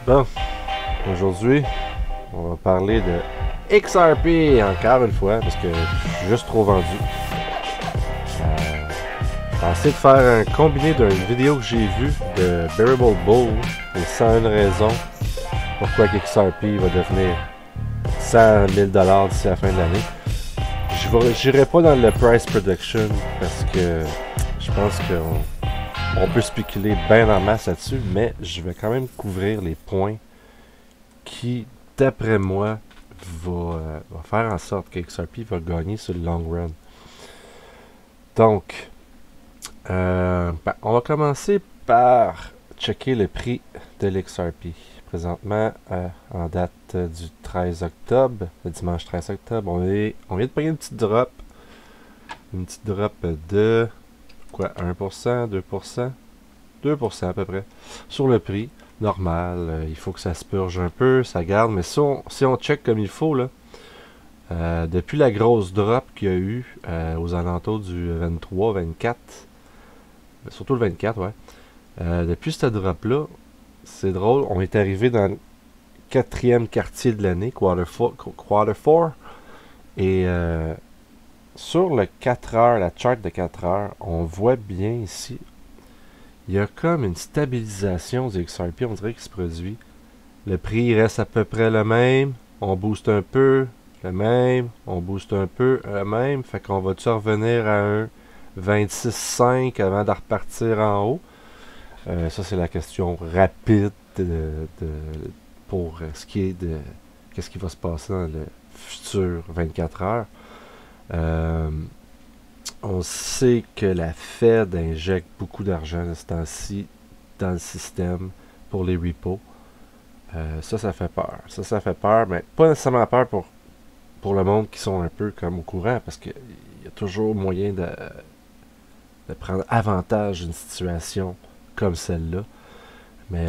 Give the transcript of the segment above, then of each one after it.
Bon, aujourd'hui, on va parler de XRP encore une fois parce que je suis juste trop vendu. J'ai essayé de faire un combiné d'une vidéo que j'ai vue de Bearable Bull et 101 raisons pourquoi XRP va devenir 100 000 $ d'ici la fin de l'année. Je n'irai pas dans le price prediction parce que je pense qu'on peut spéculer bien en masse là-dessus, mais je vais quand même couvrir les points qui, d'après moi, va faire en sorte que XRP va gagner sur le long run. Donc, on va commencer par checker le prix de l'XRP. Présentement, en date du 13 octobre, le dimanche 13 octobre, on vient de payer une petite drop. Une petite drop de quoi, 1%, 2%, 2% à peu près, sur le prix. Normal, il faut que ça se purge un peu, ça garde, mais si on check comme il faut, là, depuis la grosse drop qu'il y a eu aux alentours du 23, 24, surtout le 24, ouais, depuis cette drop-là, c'est drôle, on est arrivé dans le quatrième quartier de l'année, quarter 4, et sur le 4 heures, la chart de 4 heures, on voit bien ici, il y a comme une stabilisation du XRP, on dirait qu'il se produit. Le prix reste à peu près le même, on booste un peu, le même, on booste un peu, le même, fait qu'on va-tu revenir à un 26,5 avant de repartir en haut? Ça, c'est la question rapide pour ce qui est de qu'est-ce qui va se passer dans le futur 24 heures. On sait que la Fed injecte beaucoup d'argent de ce temps-ci dans le système pour les repos. Ça fait peur. Ça fait peur, mais pas nécessairement peur pour le monde qui sont un peu comme au courant, parce qu'il y a toujours moyen de prendre avantage d'une situation comme celle-là. Mais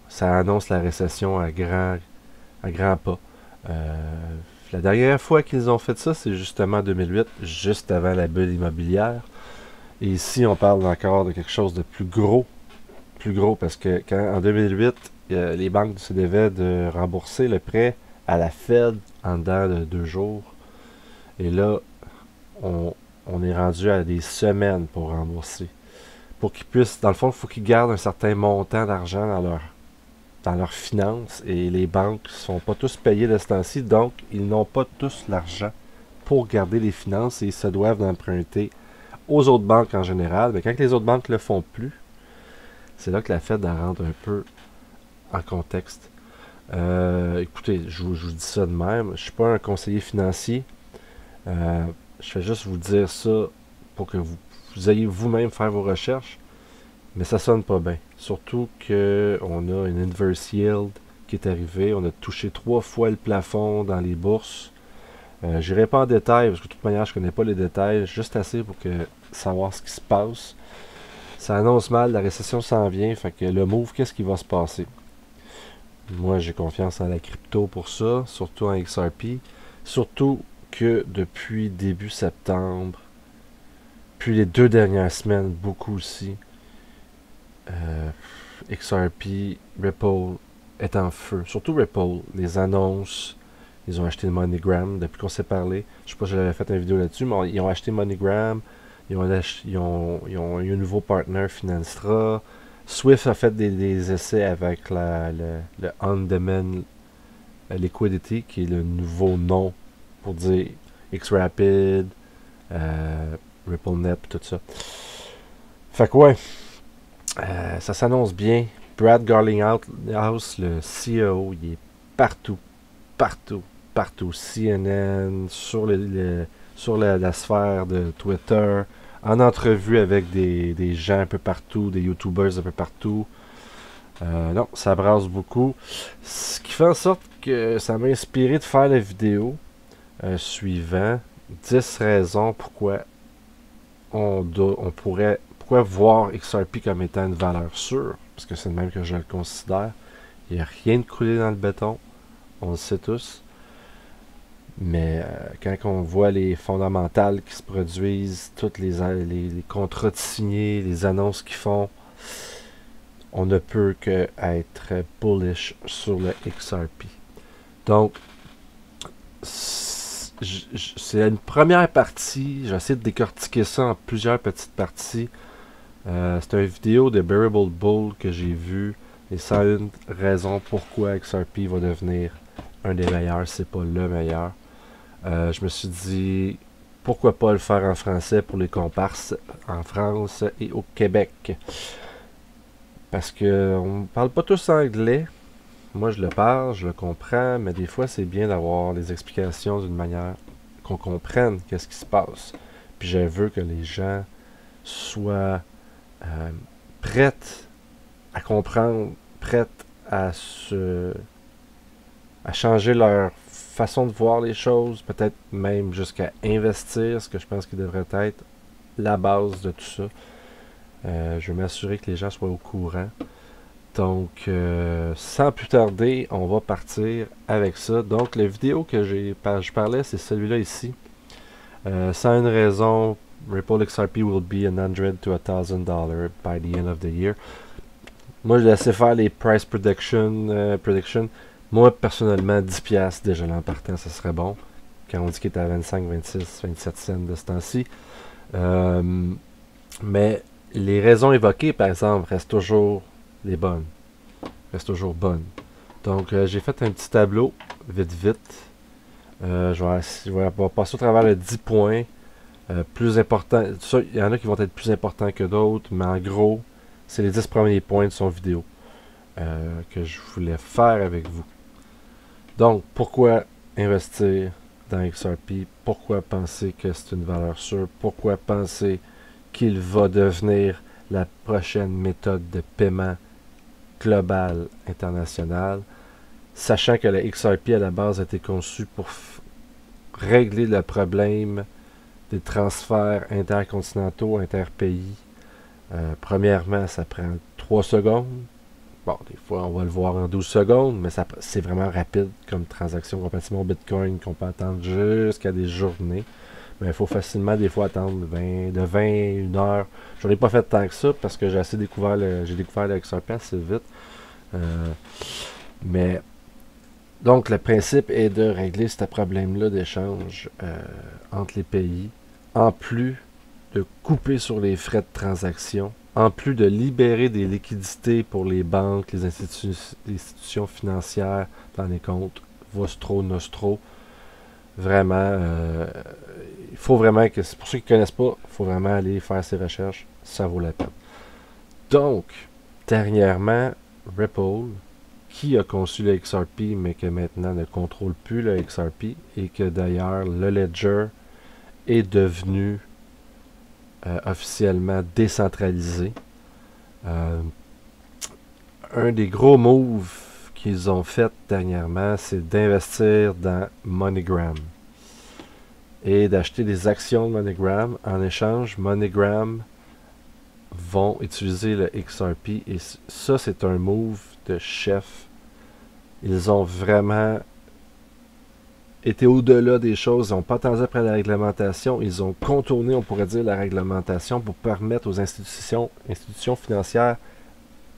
ça annonce la récession à grands pas. La dernière fois qu'ils ont fait ça, c'est justement en 2008, juste avant la bulle immobilière. Et ici, on parle encore de quelque chose de plus gros parce que en 2008, les banques se devaient de rembourser le prêt à la Fed en dedans de 2 jours. Et là, on est rendu à des semaines pour rembourser. Pour qu'ils puissent, dans le fond, il faut qu'ils gardent un certain montant d'argent dans leurs finances, et les banques ne sont pas tous payées de ce temps-ci, donc ils n'ont pas tous l'argent pour garder les finances et ils se doivent d'emprunter aux autres banques en général. Mais quand les autres banques ne le font plus, c'est là que la Fed rentre un peu en contexte. Écoutez, je vous dis ça de même, je ne suis pas un conseiller financier, je fais juste vous dire ça pour que vous ayez vous-même faire vos recherches. Mais ça sonne pas bien. Surtout qu'on a une inverse yield qui est arrivée. On a touché 3 fois le plafond dans les bourses. J'irai pas en détail parce que de toute manière je connais pas les détails. Juste assez pour savoir ce qui se passe. Ça annonce mal, la récession s'en vient. Fait que le move, qu'est-ce qui va se passer? Moi j'ai confiance en la crypto pour ça. Surtout en XRP. Surtout que depuis début septembre, puis les 2 dernières semaines, beaucoup aussi. XRP, Ripple est en feu. Surtout Ripple, les annonces. Ils ont acheté MoneyGram depuis qu'on s'est parlé. Je sais pas si j'avais fait une vidéo là-dessus, mais ils ont acheté MoneyGram. Ils ont eu un nouveau partner, Finanstra. Swift a fait des essais avec le On-Demand Liquidity, qui est le nouveau nom pour dire XRapid, RippleNet, tout ça. Fait que ouais. Ça s'annonce bien. Brad Garlinghouse, le CEO, il est partout. CNN, sur la sphère de Twitter, en entrevue avec des gens un peu partout, des YouTubers un peu partout. Non, ça brasse beaucoup. Ce qui fait en sorte que ça m'a inspiré de faire la vidéo suivant 10 raisons pourquoi on pourrait voir XRP comme étant une valeur sûre, parce que c'est le même que je le considère. Il n'y a rien de coulé dans le béton, on le sait tous. Mais quand on voit les fondamentales qui se produisent, tous les contrats de signés, les annonces qu'ils font, on ne peut que être bullish sur le XRP. Donc, c'est une première partie. J'essaie de décortiquer ça en plusieurs petites parties. C'est une vidéo de Bearable Bull que j'ai vu. Et ça a une raison pourquoi XRP va devenir un des meilleurs, c'est pas le meilleur. Je me suis dit, pourquoi pas le faire en français pour les comparses en France et au Québec. Parce que on parle pas tous anglais. Moi, je le parle, je le comprends, mais des fois, c'est bien d'avoir les explications d'une manière qu'on comprenne qu'est-ce qui se passe. Puis je veux que les gens soient prêts à comprendre, prêts à changer leur façon de voir les choses, peut-être même jusqu'à investir, ce que je pense qu'il devrait être la base de tout ça. Je vais m'assurer que les gens soient au courant. Donc, sans plus tarder, on va partir avec ça. Donc, la vidéo que je parlais, c'est celui-là ici. Sans une raison, Ripple XRP will be $100 to $1,000 by the end of the year. Moi, je laissais faire les price prediction. Moi, personnellement, 10$ déjà l'an partant, ça serait bon. Quand on dit qu'il est à 25, 26, 27 cents de ce temps-ci. Mais les raisons évoquées, par exemple, restent toujours les bonnes. Restent toujours bonnes. Donc, j'ai fait un petit tableau, vite. Je vais passer au travers de 10 points plus importants. Il y en a qui vont être plus importants que d'autres, mais en gros, c'est les 10 premiers points de son vidéo que je voulais faire avec vous. Donc, pourquoi investir dans XRP? Pourquoi penser que c'est une valeur sûre? Pourquoi penser qu'il va devenir la prochaine méthode de paiement globale internationale, sachant que la XRP à la base a été conçue pour régler le problème des transferts intercontinentaux, interpays. Premièrement, ça prend 3 secondes. Bon, des fois, on va le voir en 12 secondes, mais c'est vraiment rapide comme transaction comparativement au Bitcoin qu'on peut attendre jusqu'à des journées. Mais il faut facilement, des fois, attendre de 20 à 1 heure. Je n'en ai pas fait tant que ça parce que j'ai découvert le XRP assez vite. Mais, donc, le principe est de régler ce problème-là d'échange entre les pays, en plus de couper sur les frais de transaction, en plus de libérer des liquidités pour les banques, les institutions financières dans les comptes Vostro, Nostro. Vraiment, il faut vraiment que, pour ceux qui ne connaissent pas, il faut vraiment aller faire ces recherches, ça vaut la peine. Donc, dernièrement, Ripple, qui a conçu le XRP, mais que maintenant ne contrôle plus le XRP, et que d'ailleurs le Ledger est devenu officiellement décentralisé. Un des gros moves qu'ils ont fait dernièrement, c'est d'investir dans MoneyGram et d'acheter des actions de MoneyGram. En échange, MoneyGram vont utiliser le XRP et ça, c'est un move de chef. Ils ont vraiment été au-delà des choses. Ils n'ont pas attendu après la réglementation. Ils ont contourné, on pourrait dire, la réglementation pour permettre aux institutions financières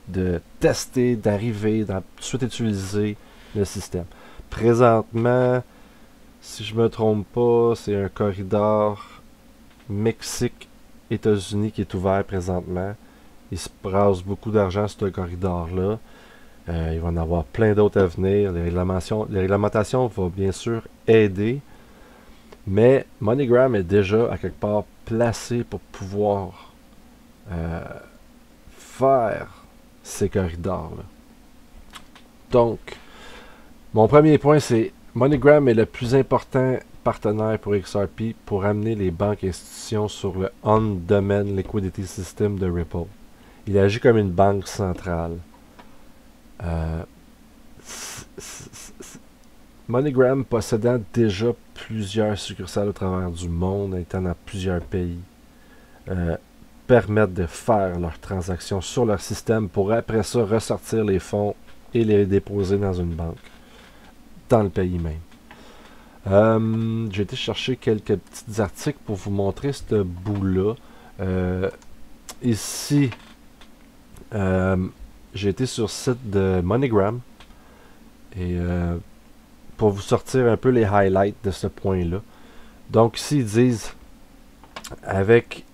de tester, d'arriver, tout de suite utiliser le système. Présentement, si je me trompe pas, c'est un corridor Mexique-États-Unis qui est ouvert présentement. Il se brasse beaucoup d'argent sur ce corridor-là. Il va en avoir plein d'autres à venir. Les réglementations vont bien sûr aider. Mais MoneyGram est déjà à quelque part placé pour pouvoir faire ces corridors-là. Donc, mon premier point, c'est MoneyGram est le plus important partenaire pour XRP pour amener les banques et institutions sur le On-Demand Liquidity System de Ripple. Il agit comme une banque centrale. MoneyGram possédant déjà plusieurs succursales au travers du monde, étant dans plusieurs pays, permettent de faire leurs transactions sur leur système pour après ça ressortir les fonds et les déposer dans une banque, dans le pays même. J'ai été chercher quelques petits articles pour vous montrer ce bout-là. Ici, j'ai été sur le site de MoneyGram et pour vous sortir un peu les highlights de ce point-là. Donc ici ils disent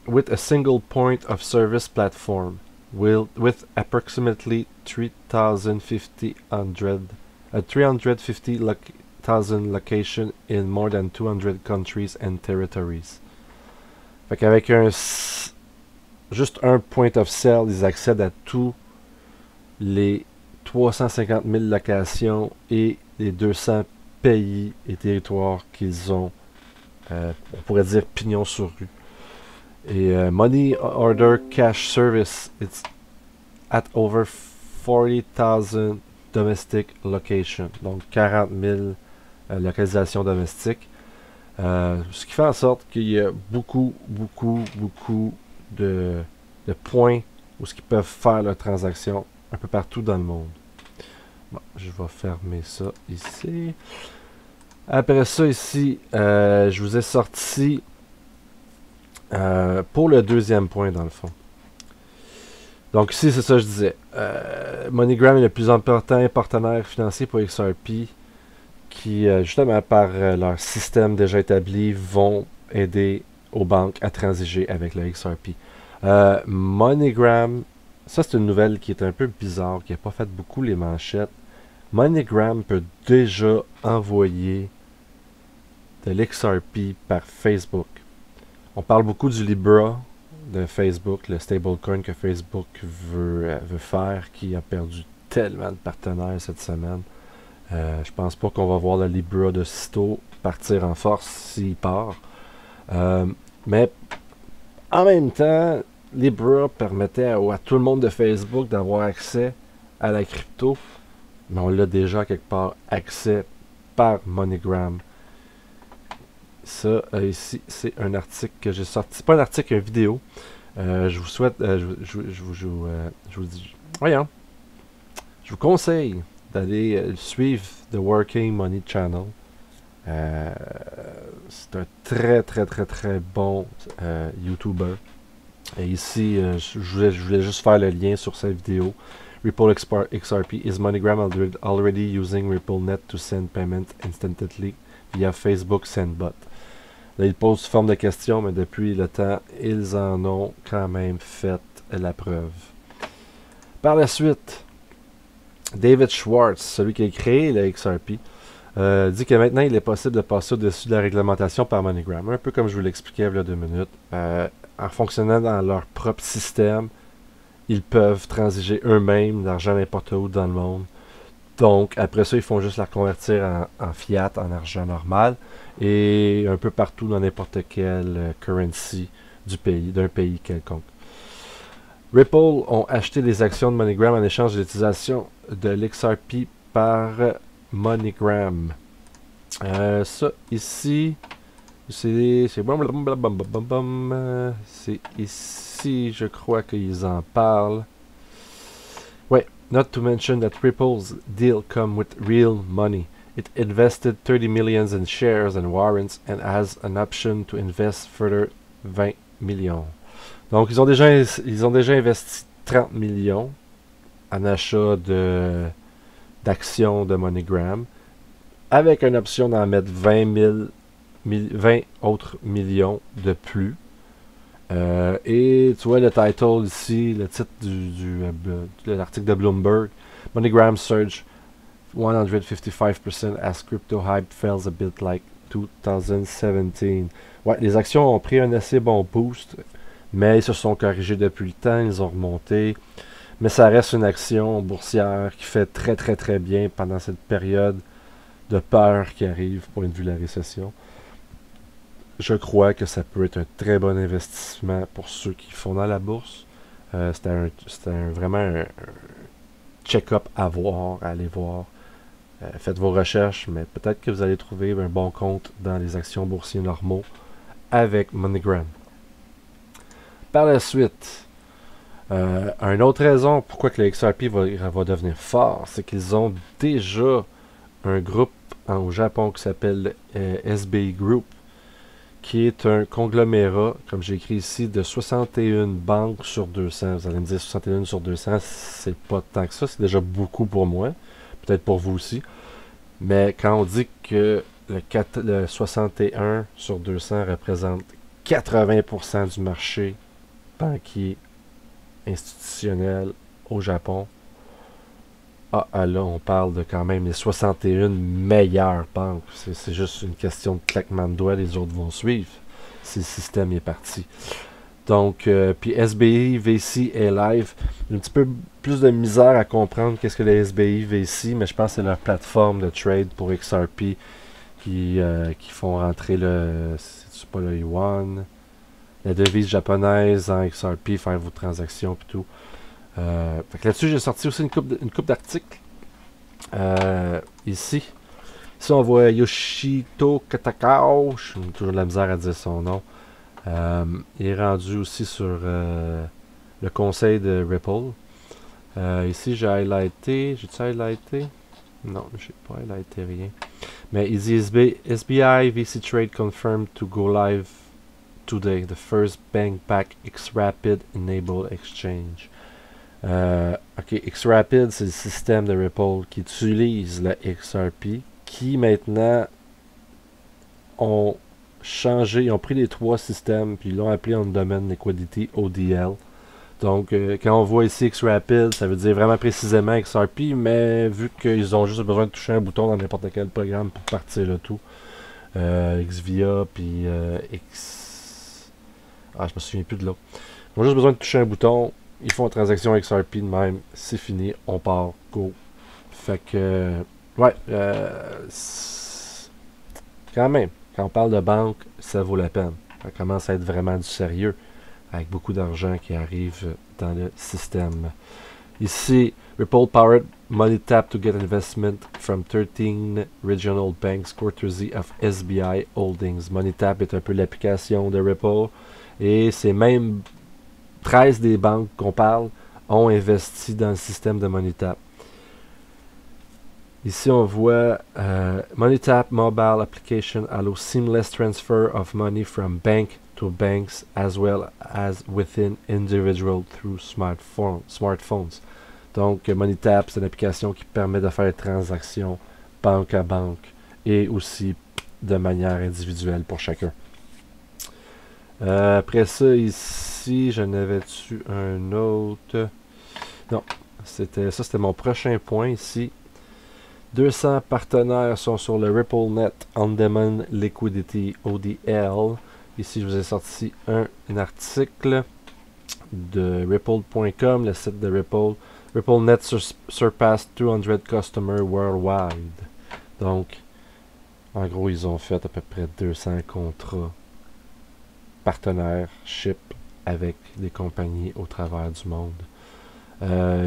with a single point of service platform with approximately 350,000 locations in more than 200 countries and territories. Fait qu'avec juste un point of sale, ils accèdent à tous les 350 000 locations et les 200 pays et territoires qu'ils ont, on pourrait dire pignon sur rue. Et Money Order Cash Service, it's at over 40,000 domestic locations, donc 40 000 localisations domestiques. Ce qui fait en sorte qu'il y a beaucoup de points où ils peuvent faire leurs transactions un peu partout dans le monde. Bon, je vais fermer ça ici. Après ça ici, je vous ai sorti pour le deuxième point dans le fond. Donc ici, c'est ça que je disais. MoneyGram est le plus important partenaire financier pour XRP qui, justement, par leur système déjà établi, vont aider aux banques à transiger avec le XRP. MoneyGram, ça c'est une nouvelle qui est un peu bizarre, qui n'a pas fait beaucoup les manchettes. MoneyGram peut déjà envoyer de l'XRP par Facebook. On parle beaucoup du Libra de Facebook, le stablecoin que Facebook veut faire, qui a perdu tellement de partenaires cette semaine. Je pense pas qu'on va voir le Libra de sitôt partir en force s'il part. Mais en même temps, Libra permettait à tout le monde de Facebook d'avoir accès à la crypto. Mais on l'a déjà quelque part accès par MoneyGram. Ça, ici, c'est un article que j'ai sorti. C'est pas un article, une vidéo. Je vous souhaite... je vous dis... Voyons. Je vous conseille d'aller suivre The Working Money Channel. C'est un très bon YouTuber. Et ici, je voulais juste faire le lien sur cette vidéo. Ripple XRP. Is MoneyGram already using RippleNet to send payment instantly via Facebook SendBot? Là, il pose sous forme de question, mais depuis le temps, ils en ont quand même fait la preuve. Par la suite, David Schwartz, celui qui a créé le XRP, dit que maintenant, il est possible de passer au-dessus de la réglementation par MoneyGram. Un peu comme je vous l'expliquais il y a 2 minutes. En fonctionnant dans leur propre système, ils peuvent transiger eux-mêmes l'argent n'importe où dans le monde. Donc, après ça, ils font juste la convertir en fiat, en argent normal, et un peu partout dans n'importe quelle currency d'un pays quelconque. Ripple ont acheté des actions de MoneyGram en échange de l'utilisation de l'XRP par MoneyGram. Ça, ici, c'est ici, je crois qu'ils en parlent. Ouais. Not to mention that Ripple's deal come with real money. It invested 30 millions in shares and warrants and has an option to invest further 20 millions. Donc ils ont déjà investi 30 millions en achat d'actions de MoneyGram avec une option d'en mettre 20 autres millions de plus. Et tu vois le title ici, le titre de l'article de Bloomberg, MoneyGram surge 155% as crypto hype fails a bit like 2017. Ouais, les actions ont pris un assez bon boost, mais ils se sont corrigés depuis le temps, ils ont remonté. Mais ça reste une action boursière qui fait très bien pendant cette période de peur qui arrive pour une vue de la récession. Je crois que ça peut être un très bon investissement pour ceux qui font dans la bourse. C'était vraiment un check-up à voir, à aller voir. Faites vos recherches, mais peut-être que vous allez trouver un bon compte dans les actions boursiers normaux avec MoneyGram. Par la suite, une autre raison pourquoi que le XRP va devenir fort, c'est qu'ils ont déjà un groupe au Japon qui s'appelle SBI Group, qui est un conglomérat, comme j'ai écrit ici, de 61 banques sur 200. Vous allez me dire 61 sur 200, c'est pas tant que ça, c'est déjà beaucoup pour moi, peut-être pour vous aussi. Mais quand on dit que le 61 sur 200 représente 80% du marché banquier institutionnel au Japon, là, on parle de quand même les 61 meilleures banques. C'est juste une question de claquement de doigts, les autres vont suivre si le système est parti. Donc, puis SBI, VC et Live, un petit peu plus de misère à comprendre qu'est-ce que les SBI, VC, mais je pense que c'est leur plateforme de trade pour XRP qui font rentrer c'est pas le yuan, la devise japonaise en XRP, faire vos transactions et tout. Fait que là-dessus, j'ai sorti aussi une coupe d'articles. Ici, on voit Yoshito Katakao. J'ai toujours de la misère à dire son nom. Il est rendu aussi sur le conseil de Ripple. Ici, j'ai highlighté. J'ai-tu highlighté? Non, j'ai pas highlighté rien. Mais il dit SBI VC Trade confirmed to go live today. The first bank back XRapid enable exchange. Ok, XRapid, c'est le système de Ripple qui utilise la XRP, qui maintenant ont changé, ils ont pris les trois systèmes, puis ils l'ont appelé en domaine liquidity ODL. Donc, quand on voit ici XRapid, ça veut dire vraiment précisément XRP, mais vu qu'ils ont juste besoin de toucher un bouton dans n'importe quel programme pour partir le tout, XVIA, puis X... Ah, je me souviens plus de l'autre. Ils ont juste besoin de toucher un bouton. Ils font une transaction XRP de même, c'est fini, on part, go. Fait que, ouais, quand même, quand on parle de banque, ça vaut la peine. Ça commence à être vraiment du sérieux, avec beaucoup d'argent qui arrive dans le système. Ici, Ripple powered money tap to get investment from 13 regional banks courtesy of SBI Holdings. MoneyTap est un peu l'application de Ripple, et c'est même 13 des banques qu'on parle ont investi dans le système de MoneyTap. Ici, on voit MoneyTap mobile application allows seamless transfer of money from bank to banks as well as within individual through smartphones. Donc, MoneyTap, c'est une application qui permet de faire des transactions banque à banque et aussi de manière individuelle pour chacun. Après ça, ici, j'en avais-tu un autre? Non, c'était mon prochain point ici. 200 partenaires sont sur le RippleNet On-Demand Liquidity ODL. Ici, je vous ai sorti un article de Ripple.com, le site de Ripple. RippleNet surpassed 200 customers worldwide. Donc, en gros, ils ont fait à peu près 200 contrats partnership avec des compagnies au travers du monde.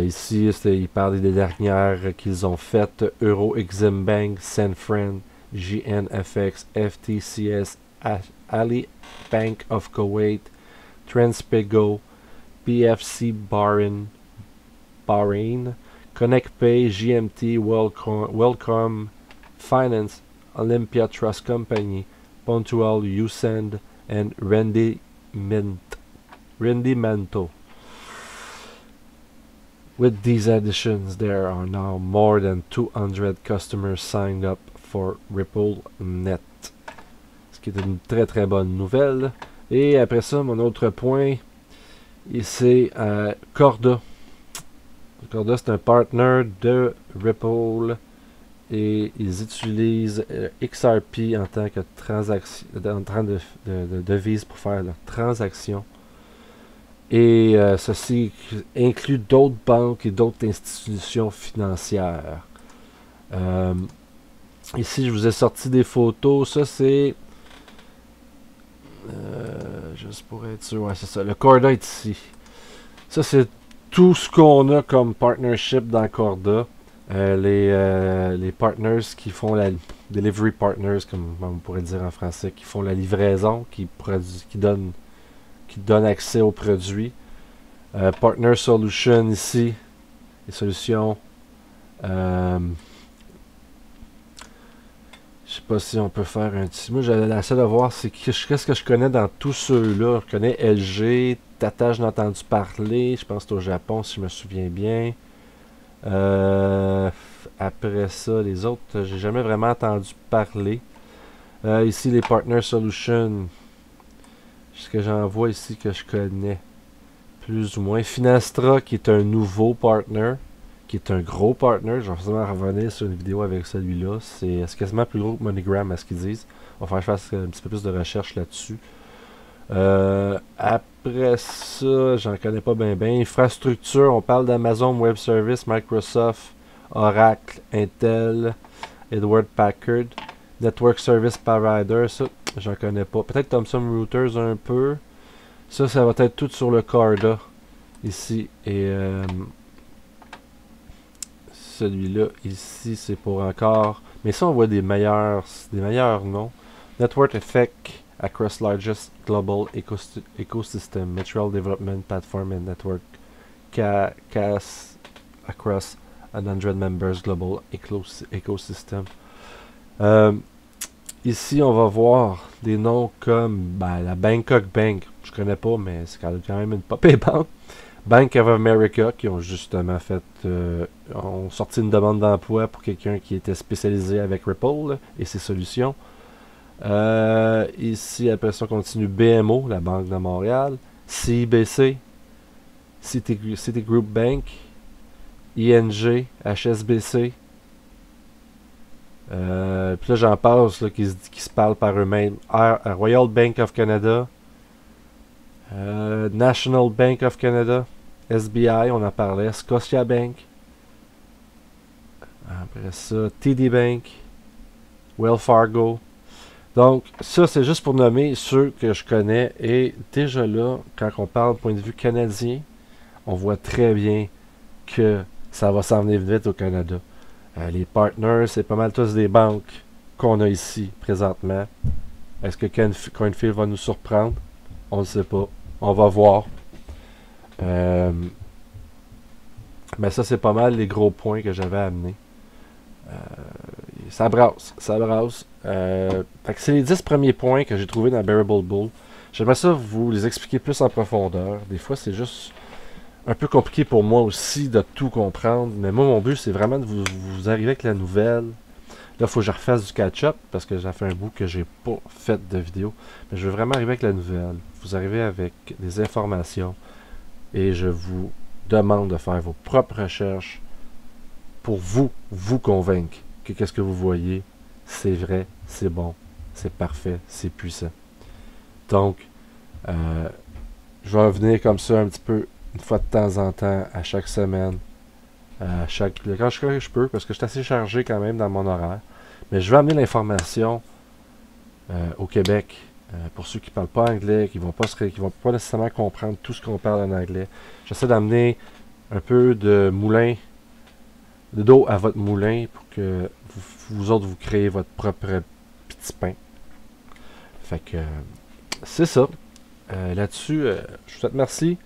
Ici, il parle des dernières qu'ils ont faites: Euro Exim Bank, Sanfran, GNFX, FTCS, Ali Bank of Kuwait, Transpego, PFC Bahrain, ConnectPay, GMT, Welcome Finance, Olympia Trust Company, Pontual, Usend, and Rendimento. With these additions, there are now more than 200 customers signed up for RippleNet. Ce qui est une très très bonne nouvelle. Et après ça, mon autre point, c'est Corda. Corda, c'est un partner de Ripple et ils utilisent XRP en tant que transaction, de devise pour faire leurs transactions. Et ceci inclut d'autres banques et d'autres institutions financières. Ici, je vous ai sorti des photos. Ça, c'est... juste pour être sûr, ouais, c'est ça. Le Corda est ici. Ça, c'est tout ce qu'on a comme partnership dans Corda. Les partners qui font la delivery partners, comme on pourrait dire en français, qui font la livraison, qui donnent accès aux produits. Partner Solution ici, les solutions. Je sais pas si on peut faire un petit... Moi, j'essaie de voir qu'est-ce que je connais dans tous ceux-là. Je connais LG, Tata, j'en ai entendu parler. Je pense que c'est au Japon, si je me souviens bien. Après ça, les autres, j'ai jamais vraiment entendu parler. Ici, les Partner Solutions. Ce que j'en vois ici que je connais. Plus ou moins. Finastra, qui est un nouveau partner. Qui est un gros partner. Je vais forcément revenir sur une vidéo avec celui-là. C'est quasiment plus gros que MoneyGram à ce qu'ils disent. On va faire un petit peu plus de recherche là-dessus. Après ça, j'en connais pas bien. Infrastructure, on parle d'Amazon Web Service, Microsoft, Oracle, Intel, Edward Packard. Network Service Provider, ça, j'en connais pas. Peut-être Thomson Reuters un peu. Ça va être tout sur le Carda. Ici. Et celui-là, ici, c'est pour encore... Mais ça, on voit des meilleurs noms. Network Effect across largest global ecosystem. Material Development Platform and Network CAS across 100 members global ecosystem. Ici, on va voir des noms comme la Bangkok Bank. Je connais pas, mais c'est quand même une popée banque. Bank of America, qui ont justement ont sorti une demande d'emploi pour quelqu'un qui était spécialisé avec Ripple et ses solutions. Ici, après ça, on continue BMO, la Banque de Montréal. CIBC, Citigroup Bank, ING, HSBC. Puis là, j'en passe qui se parlent par eux-mêmes. Royal Bank of Canada, National Bank of Canada, SBI, on en parlait, Scotia Bank. Après ça, TD Bank, Wells Fargo. Donc, ça, c'est juste pour nommer ceux que je connais. Et déjà là, quand on parle du point de vue canadien, on voit très bien que ça va s'en venir vite au Canada. Les partners, c'est pas mal tous des banques qu'on a ici présentement. Est-ce que CoinField va nous surprendre? On ne sait pas. On va voir. Mais ça, c'est pas mal les gros points que j'avais amenés. Ça brasse. Fait que c'est les 10 premiers points que j'ai trouvés dans Bearable Bull. J'aimerais ça vous les expliquer plus en profondeur. Des fois, c'est juste un peu compliqué pour moi aussi de tout comprendre. Mais moi, mon but, c'est vraiment de vous arriver avec la nouvelle. Là, il faut que je refasse du catch-up parce que j'ai fait un bout que j'ai pas fait de vidéo. Mais je veux vraiment arriver avec la nouvelle. Vous arrivez avec des informations et je vous demande de faire vos propres recherches pour vous convaincre que qu'est-ce que vous voyez, c'est vrai, c'est bon, c'est parfait, c'est puissant. Donc, je vais revenir comme ça un petit peu, une fois de temps en temps, à chaque semaine, quand je peux, parce que je suis assez chargé quand même dans mon horaire. Mais je vais amener l'information au Québec, pour ceux qui ne parlent pas anglais, qui vont pas nécessairement comprendre tout ce qu'on parle en anglais. J'essaie d'amener un peu de d'eau à votre moulin pour que vous autres, vous créez votre propre petit pain. Fait que c'est ça. Là-dessus, je vous souhaite merci.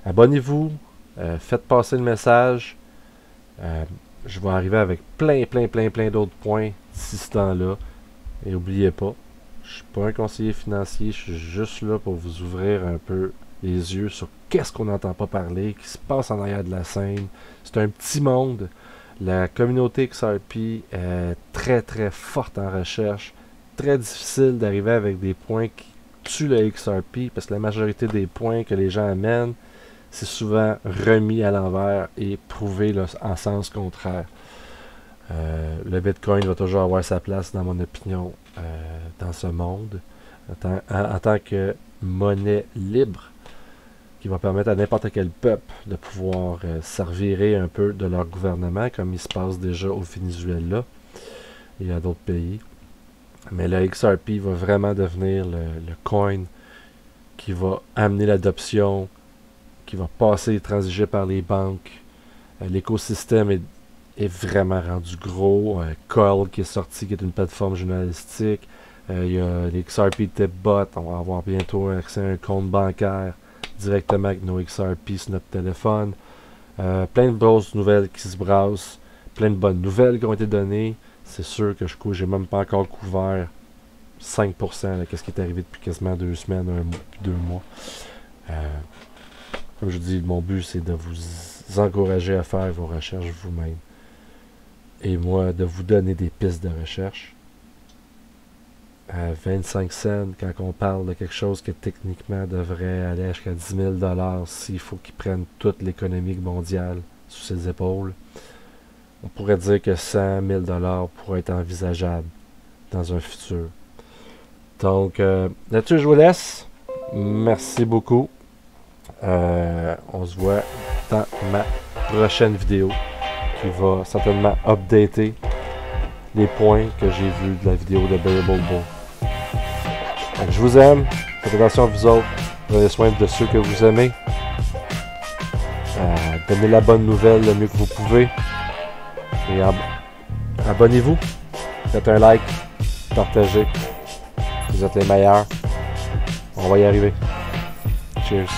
Abonnez-vous. Faites passer le message. Je vais arriver avec plein d'autres points d'ici ce temps-là. Et n'oubliez pas, je suis pas un conseiller financier. Je suis juste là pour vous ouvrir un peu les yeux sur qu'est-ce qu'on n'entend pas parler, qui se passe en arrière de la scène. C'est un petit monde. La communauté XRP est très forte en recherche. Très difficile d'arriver avec des points qui tuent le XRP parce que la majorité des points que les gens amènent, c'est souvent remis à l'envers et prouvé là, en sens contraire. Le Bitcoin va toujours avoir sa place, dans mon opinion, dans ce monde, en tant que monnaie libre, qui va permettre à n'importe quel peuple de pouvoir s'envirer un peu de leur gouvernement, comme il se passe déjà au Venezuela et à d'autres pays. Mais le XRP va vraiment devenir le coin qui va amener l'adoption, qui va passer et transiger par les banques. L'écosystème est vraiment rendu gros. Coil qui est sorti, qui est une plateforme journalistique. Il y a les XRP Tipbot. On va avoir bientôt accès à un compte bancaire directement avec nos XRP sur notre téléphone. Plein de grosses nouvelles qui se brassent. Plein de bonnes nouvelles qui ont été données. c'est sûr que j'ai même pas encore couvert 5% de ce qui est arrivé depuis quasiment 2 semaines, 2 mois. Comme je dis, mon but c'est de vous encourager à faire vos recherches vous-même. Et moi, de vous donner des pistes de recherche. À 25 cents, quand on parle de quelque chose que techniquement devrait aller jusqu'à 10 000 $, s'il faut qu'ils prennent toute l'économie mondiale sous ses épaules, on pourrait dire que 100 000 $ pourrait être envisageable dans un futur. Donc, là-dessus, je vous laisse. Merci beaucoup. On se voit dans ma prochaine vidéo qui va certainement updater les points que j'ai vus de la vidéo de Bearable Bull. Donc, je vous aime. Faites attention à vous autres. Prenez soin de ceux que vous aimez. Donnez la bonne nouvelle le mieux que vous pouvez. Et abonnez-vous. Faites un like. Partagez. Vous êtes les meilleurs. On va y arriver. Cheers.